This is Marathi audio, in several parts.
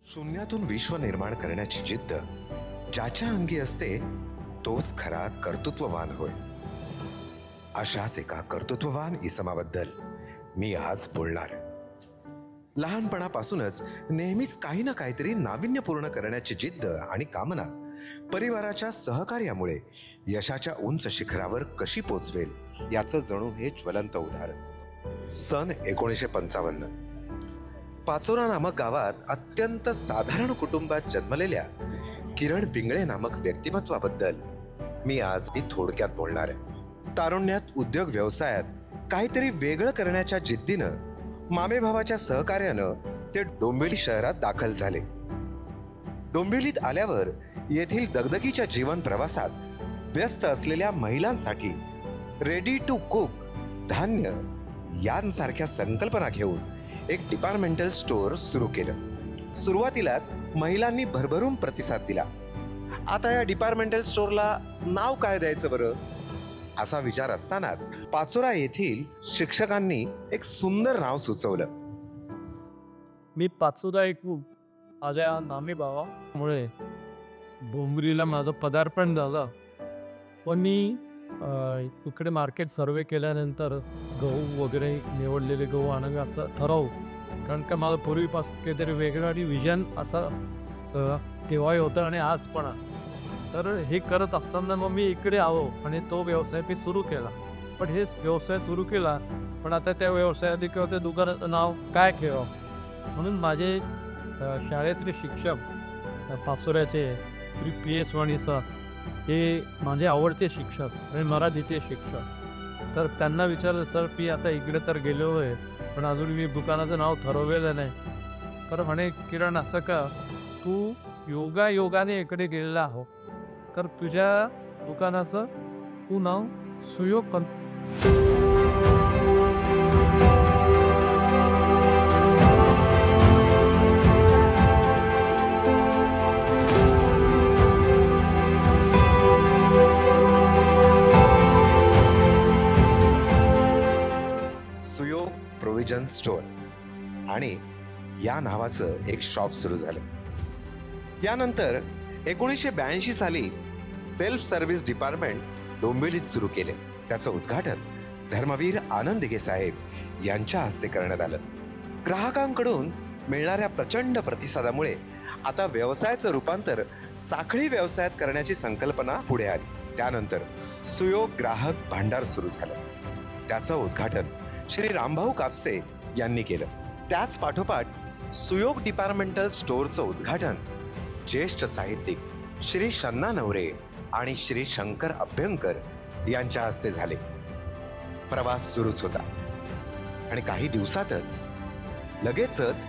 शून्यातून विश्व निर्माण करण्याची जिद्द ज्याच्या अंगी असते तोच खरा कर्तृत्ववान होय. अशाच एका कर्तृत्ववान इसमाबद्दल मी आज बोलणार. लहानपणापासूनच नेहमीच काही ना काहीतरी नाविन्यपूर्ण करण्याची जिद्द आणि कामना परिवाराच्या सहकार्यामुळे यशाच्या उंच शिखरावर कशी पोचवेल याचं जणू हे ज्वलंत उदाहरण. सन 1955. पाचोरा नामक गावात अत्यंत साधारण कुटुंबात जन्मलेल्या किरण पिंगळे नामक व्यक्तिमत्वाबद्दल मी आज थोडक्यात बोलणार आहे. तारुण्यात उद्योग व्यवसायात काहीतरी वेगळं करण्याच्या जिद्दीनं मामेभावाच्या सहकार्यानं ते डोंबिवली शहरात दाखल झाले. डोंबिवलीत आल्यावर येथील दगदगीच्या जीवन प्रवासात व्यस्त असलेल्या महिलांसाठी रेडी टू कुक, धान्य यांसारख्या संकल्पना घेऊन एक डिपार्टमेंटल स्टोअर सुरू केलं. सुरुवातीलाच महिलांनी भरभरून प्रतिसाद दिला. आता या डिपार्टमेंटल स्टोअरला नाव काय द्यायचं बरं, असा विचार असतानाच पाचोरा येथील शिक्षकांनी एक सुंदर नाव सुचवलं. मी पाचोरा एकूण माझ्या नामी भावामुळे डोंबिवलीला माझं पदार्पण झालं. पण मी इकडे मार्केट सर्वे केल्यानंतर गहू वगैरे निवडलेले गहू आणावे असं ठरवू, कारण का मला पूर्वीपासून काहीतरी वेगळं आणि विजन असं तेव्हाही होतं आणि आज पण आहे. तर हे करत असताना मग मी इकडे आलो आणि तो व्यवसाय मी सुरू केला. पण हे व्यवसाय सुरू केला, पण आता त्या व्यवसायात किंवा त्या दुकानाचं नाव काय ठेवावं म्हणून माझे शाळेतले शिक्षक पाचोऱ्याचे श्री PS वाणी सर हे माझे आवडते शिक्षक आणि मराठीचे शिक्षक. तर त्यांना विचारलं, सर मी आता इकडे तर गेलो आहे पण अजून मी दुकानाचं नाव ठरवलेलं नाही. तर म्हणे, किरण असं का, तू योगाने इकडे गेलेला आहो, तर तुझ्या दुकानाचं तू नाव सुयोग कर. सुयोग प्रोव्हिजन स्टोअर आणि या नावाचं एक शॉप सुरू झालं. यानंतर 1982 साली सेल्फ सर्व्हिस डिपार्टमेंट डोंबिवलीत सुरू केले. त्याचं उद्घाटन धर्मवीर आनंद दिघे साहेब यांच्या हस्ते करण्यात आलं. ग्राहकांकडून मिळणाऱ्या प्रचंड प्रतिसादामुळे आता व्यवसायाचं रूपांतर साखळी व्यवसायात करण्याची संकल्पना पुढे आली. त्यानंतर सुयोग ग्राहक भांडार सुरू झालं. त्याचं उद्घाटन श्री रामभाऊ कापसे यांनी केलं. त्याच पाठोपाठ सुयोग डिपार्टमेंटल स्टोअरचं उद्घाटन ज्येष्ठ साहित्यिक श्री शन्ना नवरे आणि श्री शंकर अभ्यंकर यांच्या हस्ते झाले. प्रवास सुरूच होता आणि काही दिवसातच लगेचच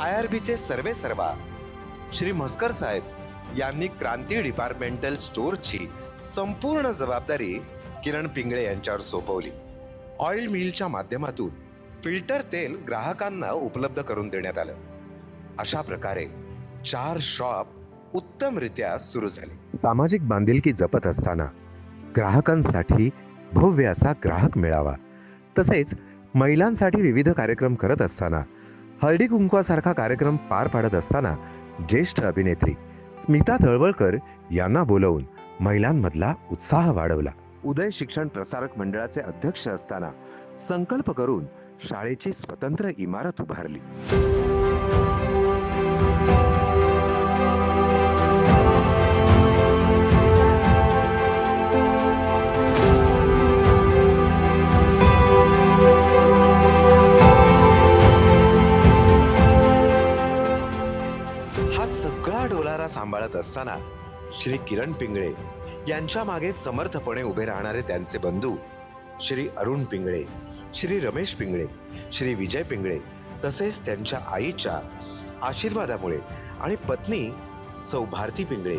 IRBचे सर्वेसर्वा श्री म्हस्कर साहेब यांनी क्रांती डिपार्टमेंटल स्टोअरची संपूर्ण जबाबदारी किरण पिंगळे यांच्यावर सोपवली. ऑइल मिलच्या माध्यमातून फिल्टर तेल ग्राहकांना उपलब्ध करून देण्यात आलं. अशा प्रकारे 4 शॉप उत्तमरित्या सुरू झाले. सामाजिक बांधिलकी जपत असताना ग्राहकांसाठी भव्य असा ग्राहक मेळावा, तसेच महिलांसाठी विविध कार्यक्रम करत असताना, हळदी कुंकवासारखा कार्यक्रम पार पाडत असताना ज्येष्ठ अभिनेत्री स्मिता तळवळकर यांना बोलवून महिलांमधला उत्साह वाढवला. उदय शिक्षण प्रसारक मंडळाचे अध्यक्ष असताना संकल्प करून शाळेची स्वतंत्र इमारत उभारली. हा सगळा डोलारा सांभाळत असताना श्री किरण पिंगळे यांच्या मागे समर्थपणे उभे राहणारे त्यांचे बंधू श्री अरुण पिंगळे, श्री रमेश पिंगळे, श्री विजय पिंगळे, तसेच त्यांच्या आईच्या आशीर्वादामुळे आणि पत्नी सौ भारती पिंगळे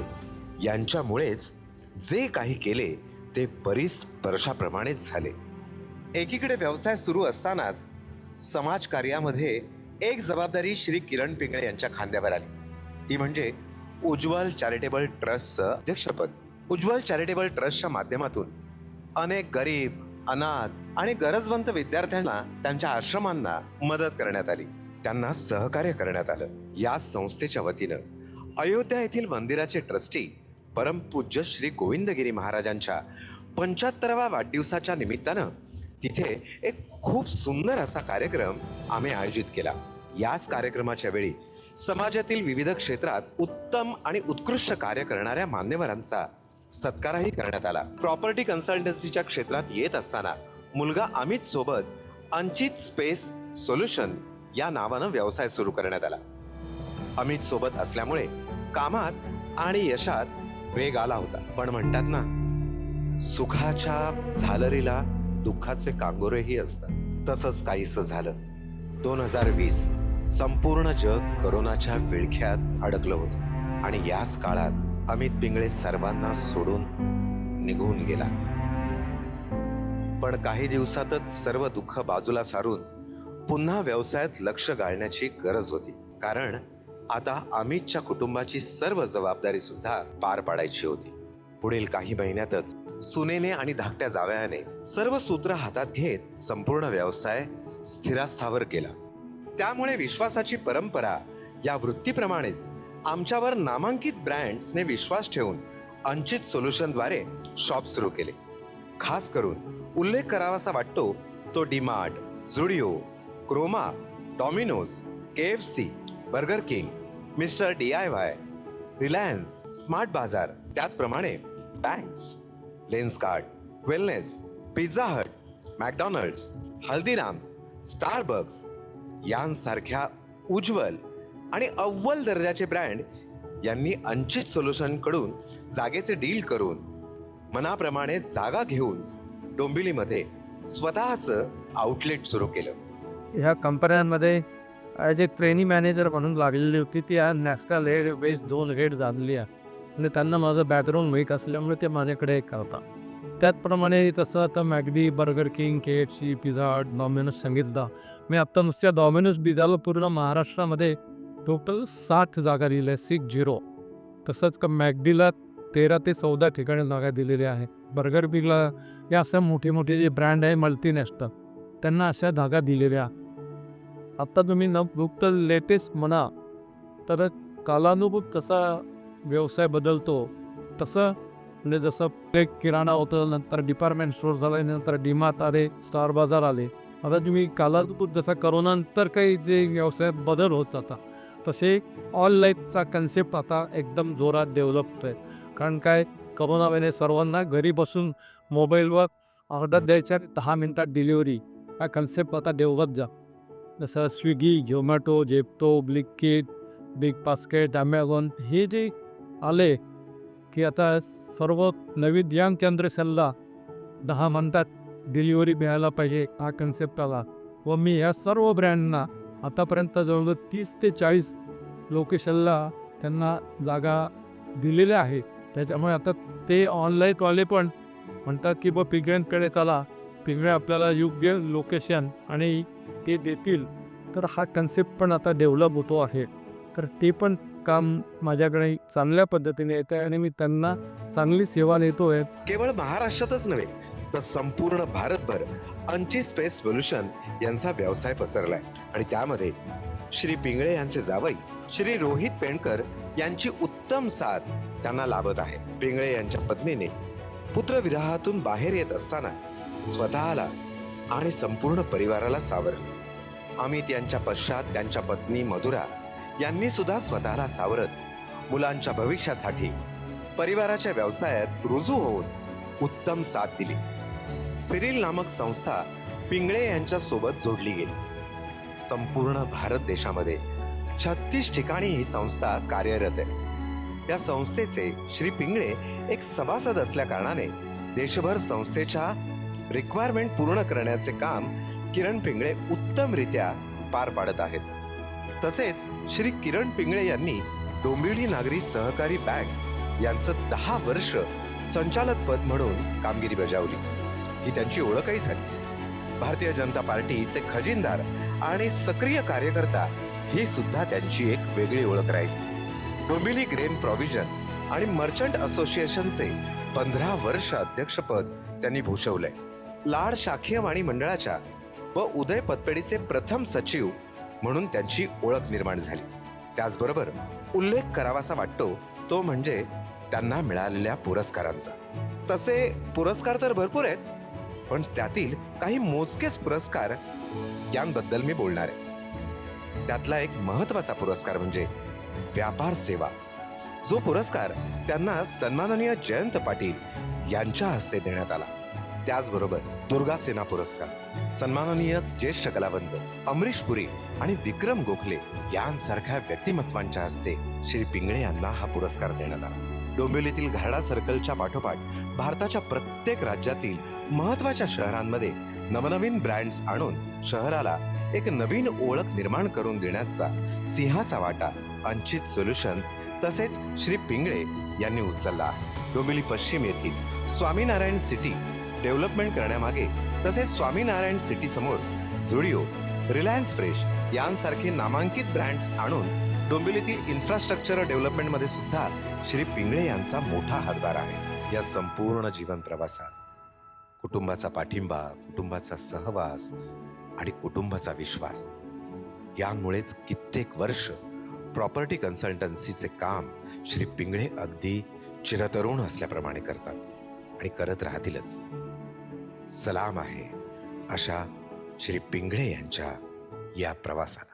यांच्यामुळेच जे काही केले ते परिस्पर्शाप्रमाणेच झाले. एकीकडे व्यवसाय सुरू असतानाच समाज कार्यामध्ये एक जबाबदारी श्री किरण पिंगळे यांच्या खांद्यावर आली. ती म्हणजे उज्ज्वल चॅरिटेबल ट्रस्टचं अध्यक्षपद. उज्ज्वल चॅरिटेबल ट्रस्टच्या माध्यमातून अनेक गरीब, अनाथ आणि गरजवंत विद्यार्थ्यांना त्यांच्या आश्रमांना मदत करण्यात आली. त्यांना सहकार्य करण्यात आलं. या संस्थेच्या वतीनं अयोध्या येथील मंदिराचे ट्रस्टी परमपूज्य श्री गोविंदगिरी महाराजांच्या 75व्या वाढदिवसाच्या निमित्तानं तिथे एक खूप सुंदर असा कार्यक्रम आम्ही आयोजित केला. याच कार्यक्रमाच्या वेळी समाजातील विविध क्षेत्रात उत्तम आणि उत्कृष्ट कार्य करणाऱ्या मान्यवरांचा सत्कारही करण्यात आला. प्रॉपर्टी कन्सल्टन्सीच्या क्षेत्रात येत असताना मुलगा अमित सोबत अंचित स्पेस सोल्युशन या नावानं व्यवसाय सुरू करण्यात आला. अमित सोबत असल्यामुळे कामात आणि यशात वेग आला होता. पण म्हणतात ना, सुखाच्या झालरीला दुःखाचे कांगोरेही असतात. तसंच काहीसं झालं. 2020 संपूर्ण जग करोनाच्या विळख्यात अडकलं होतं आणि याच काळात अमित पिंगळे सर्वांना सोडून निघून गेला. पण काही दिवसातच सर्व दुःख बाजूला सारून पुन्हा व्यवसायात लक्ष घालण्याची गरज होती. कारण आता अमितच्या कुटुंबाची सर्व जबाबदारी सुद्धा पार पाडायची होती. पुढील काही महिन्यातच सुनेने आणि धाकट्या जावयाने सर्व सूत्र हातात घेत संपूर्ण व्यवसाय स्थिरास्थावर केला. त्यामुळे विश्वासाची परंपरा या वृत्तीप्रमाणेच आमच्यावर नामांकित ब्रँड्सने विश्वास ठेवून अंचित सोल्युशनद्वारे शॉप सुरू केले. खास करून उल्लेख करावासा वाटतो तो DMart, Zudio, Croma, Domino's, KFC, Burger King, mister DIY, Reliance, smart Bazaar, त्याचप्रमाणे banks, Lenskart, wellness, pizza Hut, McDonald's, Haldiram's, Starbucks यांसारख्या उज्ज्वल आणि अव्वल दर्जाचे ब्रँड यांनी अंचित सोल्युशनकडून जागेचे डील करून मनाप्रमाणे जागा घेऊन डोंबिवलीमध्ये स्वतःचं आउटलेट सुरू केलं. ह्या कंपन्यांमध्ये ॲज ए ट्रेनिंग मॅनेजर म्हणून लागलेली होती. ती आज नॅशनल हेड बेस 2 हेड झालेली आहे आणि त्यांना माझं बॅकग्राऊंड माहीत असल्यामुळे ते माझ्याकडे करतात. त्याचप्रमाणे तसं आता मॅगडी, burger king, KFC, Pizza Hut, Domino's सांगितलं. मी आत्ता नुसत्या डॉमिनोज पिझ्झाला पूर्ण महाराष्ट्रामध्ये टोटल 60 जागा दिल्या, 60. तसंच का मॅगडीला 13 ते 14 ठिकाणी जागा दिलेल्या आहेत. बर्गर बिगला या अशा मोठे मोठे जे ब्रँड आहे मल्टीनॅशनल, त्यांना अशा जागा दिलेल्या. आत्ता तुम्ही फक्त लेटेस्ट म्हणा तर कालानुरूप जसा व्यवसाय बदलतो तसं म्हणजे जसं एक किराणा होतं, नंतर डिपार्टमेंट स्टोअर झाले, नंतर डीमार्ट आले, स्टार बाजार आले. आता तुम्ही कालानुरूप जसा करोनानंतर काही जे व्यवसाय बदल होत जाता तसे ऑनलाईनचा कन्सेप्ट आता एकदम जोरात डेव्हलप होतो आहे. कारण काय, करोनामध्ये सर्वांना घरी बसून मोबाईलवर ऑर्डर द्यायच्या 10 मिनिटात डिलिव्हरी हा कन्सेप्ट आता डेव्हलप जा. जसं Swiggy, Zomato, Zepto, Blinkit, big basket, Amazon हे जे आले की आता सर्व नवीन यंग जनरेशनला 10 मिनिटात डिलिव्हरी मिळायला पाहिजे हा कन्सेप्ट आला. व मी ह्या सर्व ब्रँडना आतापर्यंत जवळजवळ 30 ते 40 लोकेशनला त्यांना जागा दिलेल्या आहे. त्याच्यामुळे आता ते ऑनलाईनवाले पण म्हणतात की बा पिंगळ्यांकडे चला, पिंगळे आपल्याला योग्य लोकेशन आणि ते देतील. तर हा कन्सेप्ट पण आता डेव्हलप होतो आहे. तर ते पण काम माझ्याकडे चांगल्या पद्धतीने येतं आहे आणि मी त्यांना चांगली सेवा देतो आहे. केवळ महाराष्ट्रातच नव्हे तर संपूर्ण भारतभर अंचित स्पेस सोल्युशन यांचा व्यवसाय पसरलाय आणि त्यामध्ये श्री पिंगळे यांचे जावई श्री रोहित पेंडकर यांची उत्तम साथ त्यांना लाभत आहे. पिंगळे यांच्या पत्नीने पुत्रविरहातून बाहेर येत असताना स्वतःला आणि संपूर्ण परिवाराला सावरले. अमित यांच्या पश्चात त्यांच्या पत्नी मधुरा यांनी सुद्धा स्वतःला सावरत मुलांच्या भविष्यासाठी परिवाराच्या व्यवसायात रुजू होऊन उत्तम साथ दिली. सिरिल नामक संस्था पिंगळे यांच्या सोबत जोडली गेली. संपूर्ण भारत देशामध्ये 36 ठिकाणी ही संस्था कार्यरत आहे. या संस्थेचे श्री पिंगळे एक सभासद असल्या कारणाने देशभर संस्थेच्या रिक्वायरमेंट पूर्ण करण्याचे काम किरण पिंगळे उत्तमरित्या पार पाडत आहेत. तसेच श्री किरण पिंगळे यांनी डोंबिवली नागरी सहकारी बँक यांचं 10 वर्ष संचालक पद म्हणून कामगिरी बजावली. ही त्यांची ओळखही झाली. भारतीय जनता पार्टीचे खजिनदार आणि सक्रिय कार्यकर्ता ही सुद्धा त्यांची एक वेगळी ओळख राहील. डोंबिवली ग्रेन प्रोव्हिजन आणि मर्चंट असोसिएशनचे 15 वर्ष अध्यक्षपद त्यांनी भूषवलंय. लाड शाखीय वाणी मंडळाच्या व उदय पतपेढीचे प्रथम सचिव म्हणून त्यांची ओळख निर्माण झाली. त्याचबरोबर उल्लेख करावासा वाटतो तो म्हणजे त्यांना मिळालेल्या पुरस्कारांचा. तसे पुरस्कार तर भरपूर आहेत, पण त्यातील काही मोजकेच पुरस्कार यांबद्दल मी बोलणार आहे. त्यातला एक महत्वाचा पुरस्कार म्हणजे व्यापार सेवा, जो पुरस्कार त्यांना सन्माननीय जयंत पाटील यांच्या हस्ते देण्यात आला. त्याचबरोबर दुर्गा सेना पुरस्कार सन्माननीय ज्येष्ठ कलावंत अमरीश पुरी आणि विक्रम गोखले यांसारख्या व्यक्तिमत्वांच्या हस्ते श्री पिंगळे यांना हा पुरस्कार देण्यात आला. डोंबिवलीतील घारडा सर्कलच्या पाठोपाठ भारताच्या प्रत्येक राज्यातील महत्वाच्या शहरांमध्ये नवनवीन ब्रँड्स आणून शहराला एक नवीन ओळख निर्माण करून देण्याचा सिंहाचा वाटा अंचित सोल्युशन्स तसेच श्री पिंगळे यांनी उचलला आहे. डोंबिवली पश्चिम येथील स्वामीनारायण सिटी डेव्हलपमेंट करण्यामागे तसेच स्वामीनारायण सिटी समोर झुडिओ, रिलायन्स फ्रेश यांसारखे नामांकित ब्रँड्स आणून डोंबिवलीतील इन्फ्रास्ट्रक्चर डेव्हलपमेंटमध्ये सुद्धा श्री पिंगळे यांचा मोठा हातभार आहे. या संपूर्ण जीवन प्रवासात कुटुंबाचा पाठिंबा, कुटुंबाचा सहवास आणि कुटुंबाचा विश्वास यामुळेच कित्येक वर्ष प्रॉपर्टी कन्सल्टन्सीचे काम श्री पिंगळे अगदी चिरतरुण असल्याप्रमाणे करतात आणि करत राहतीलच. सलाम आहे अशा श्री पिंगळे यांच्या या प्रवासाला.